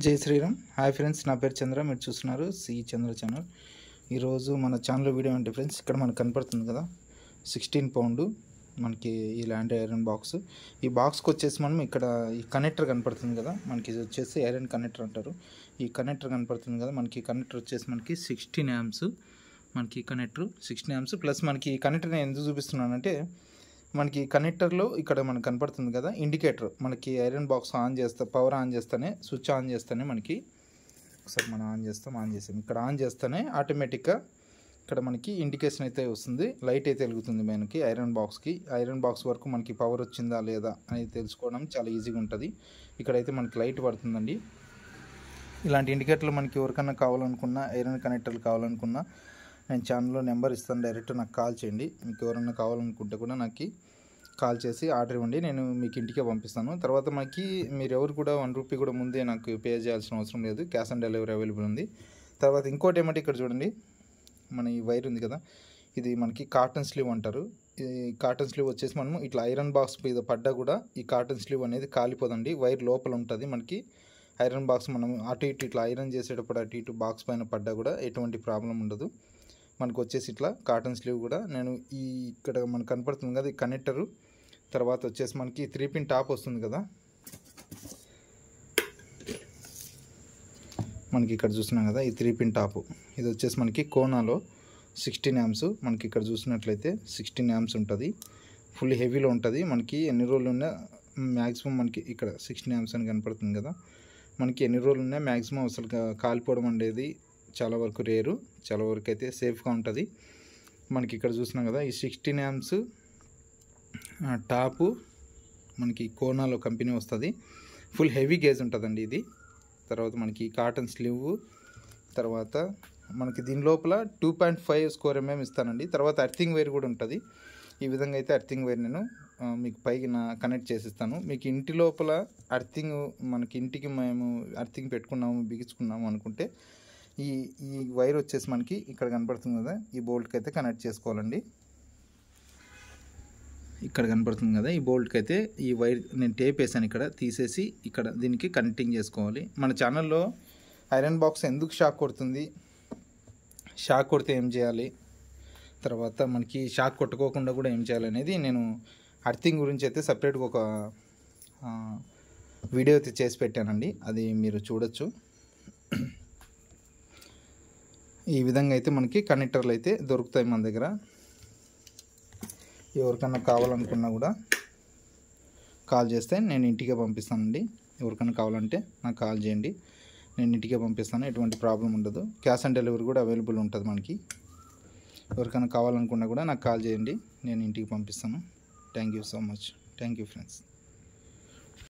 జై Sriram. Hi friends, నా పేరు చంద్ర. మీరు చూస్తున్నారు సి చంద్ర ఛానల్. ఈరోజు మన ఛానల్ వీడియో అంటే ఫ్రెండ్స్, ఇక్కడ మనకు కనపడుతుంది కదా 16 పౌండ్ మనకి ఈ ల్యాండ్ ఐరన్ బాక్స్. ఈ బాక్స్కి వచ్చేసి మనం ఇక్కడ ఈ కనెక్టర్ కనపడుతుంది కదా, మనకి ఇది వచ్చేసి ఐరన్ కనెక్టర్ అంటారు. ఈ కనెక్టర్ కనపడుతుంది కదా, మనకి కనెక్టర్ వచ్చేసి మనకి 16 amps. మనకి కనెక్టర్ 16 amps ప్లస్ మనకి ఈ కనెక్టర్ నేను ఎందుకు చూపిస్తున్నానంటే, మనకి కనెక్టర్లో ఇక్కడ మనకు కనపడుతుంది కదా ఇండికేటర్, మనకి ఐరన్ బాక్స్ ఆన్ చేస్తే పవర్ ఆన్ చేస్తేనే స్విచ్ ఆన్ చేస్తేనే మనకి ఒకసారి మనం ఆన్ చేస్తాం ఇక్కడ ఆన్ చేస్తేనే ఆటోమేటిక్గా ఇక్కడ మనకి ఇండికేషన్ అయితే వస్తుంది, లైట్ అయితే వెలుగుతుంది. మనకి ఐరన్ బాక్స్ వరకు మనకి పవర్ వచ్చిందా లేదా అనేది తెలుసుకోవడం చాలా ఈజీగా ఉంటుంది. ఇక్కడైతే మనకి లైట్ పడుతుందండి. ఇలాంటి ఇండికేటర్లు మనకి ఎవరికన్నా కావాలనుకున్నా, ఐరన్ కనెక్టర్లు కావాలనుకున్నా నేను ఛానల్లో నెంబర్ ఇస్తాను, డైరెక్ట్ నాకు కాల్ చేయండి. మీకు ఎవరన్నా కావాలనుకుంటే కూడా నాకు కాల్ చేసి ఆర్డర్ ఇవ్వండి, నేను మీకు ఇంటికే పంపిస్తాను. తర్వాత మనకి మీరు ఎవరు కూడా 1 రూపీ కూడా ముందే నాకు పే చేయాల్సిన అవసరం లేదు, క్యాష్ ఆన్ డెలివరీ అవైలబుల్ ఉంది. తర్వాత ఇంకోటి ఏమంటే, ఇక్కడ చూడండి మన ఈ వైర్ ఉంది కదా, ఇది మనకి కాటన్ స్లీవ్ అంటారు. ఈ కాటన్ స్లీవ్ వచ్చేసి మనము ఇట్లా ఐరన్ బాక్స్ మీద పడ్డా కూడా ఈ కాటన్ స్లీవ్ అనేది కాలిపోదండి, వైర్ లోపల ఉంటుంది. మనకి ఐరన్ బాక్స్ మనం అటు ఇటు ఇట్లా ఐరన్ చేసేటప్పుడు అటు ఇటు బాక్స్ పైన పడ్డా కూడా ఎటువంటి ప్రాబ్లం ఉండదు. మనకు వచ్చేసి ఇట్లా కాటన్ స్లీవ్ కూడా నేను ఈ ఇక్కడ మనకు కనపడుతుంది కదా ఈ కనెక్టరు. తర్వాత వచ్చేసి మనకి 3 పిన్ టాప్ వస్తుంది కదా, మనకి ఇక్కడ చూస్తున్నాం కదా ఈ 3 పిన్ టాప్. ఇది వచ్చేసి మనకి కోనాలో 16 amps. మనకి ఇక్కడ చూసినట్లయితే 16 amps ఉంటుంది, ఫుల్ హెవీలో ఉంటుంది. మనకి ఎన్ని రోజులు ఉన్నా మ్యాక్సిమం మనకి ఇక్కడ 16 amps అని కనపడుతుంది కదా, మనకి ఎన్ని రోజులు ఉన్నా మ్యాక్సిమం అసలు కాలిపోవడం అనేది చాలా వరకు రేరు, చాలా వరకు అయితే సేఫ్గా ఉంటుంది. మనకి ఇక్కడ చూసినాం కదా ఈ 16 amps టాపు మనకి కోనాలో కంపెనీ వస్తుంది, ఫుల్ హెవీ గేజ్ ఉంటుందండి ఇది. తర్వాత మనకి కాటన్ స్లీవ్, తర్వాత మనకి దీని లోపల 2.5 square mm ఇస్తానండి. తర్వాత అర్థింగ్ వైర్ కూడా ఉంటుంది. ఈ విధంగా అయితే అర్థింగ్ వైర్ నేను మీకు పైకి కనెక్ట్ చేసిస్తాను. మీకు ఇంటి లోపల అర్థింగ్, మనకి ఇంటికి మేము అర్థింగ్ పెట్టుకున్నాము బిగించుకున్నాము అనుకుంటే ఈ వైర్ వచ్చేసి మనకి ఇక్కడ కనపడుతుంది కదా, ఈ బోల్ట్కి అయితే కనెక్ట్ చేసుకోవాలండి. ఇక్కడ కనపడుతుంది కదా ఈ బోల్ట్కి అయితే ఈ వైర్ నేను టేప్ వేసాను, ఇక్కడ తీసేసి ఇక్కడ దీనికి కనెక్టింగ్ చేసుకోవాలి. మన ఛానల్లో ఐరన్ బాక్స్ ఎందుకు షాక్ కొడుతుంది, షాక్ కొడితే ఏం చేయాలి, తర్వాత మనకి షాక్ కొట్టుకోకుండా కూడా ఏం చేయాలి అనేది నేను అర్థింగ్ గురించి అయితే సపరేట్గా ఒక వీడియో అయితే చేసి పెట్టానండి, అది మీరు చూడొచ్చు. ఈ విధంగా అయితే మనకి కనెక్టర్లు అయితే దొరుకుతాయి మన దగ్గర. ఎవరికన్నా కావాలనుకున్నా కూడా కాల్ చేస్తే నేను ఇంటికే పంపిస్తానండి. ఎవరికన్నా కావాలంటే నాకు కాల్ చేయండి, నేను ఇంటికే పంపిస్తాను, ఎటువంటి ప్రాబ్లం ఉండదు. క్యాష్ ఆన్ డెలివరీ కూడా అవైలబుల్ ఉంటుంది మనకి. ఎవరికైనా కావాలనుకున్నా కూడా నాకు కాల్ చేయండి, నేను ఇంటికి పంపిస్తాను. Thank you so much. Thank you friends.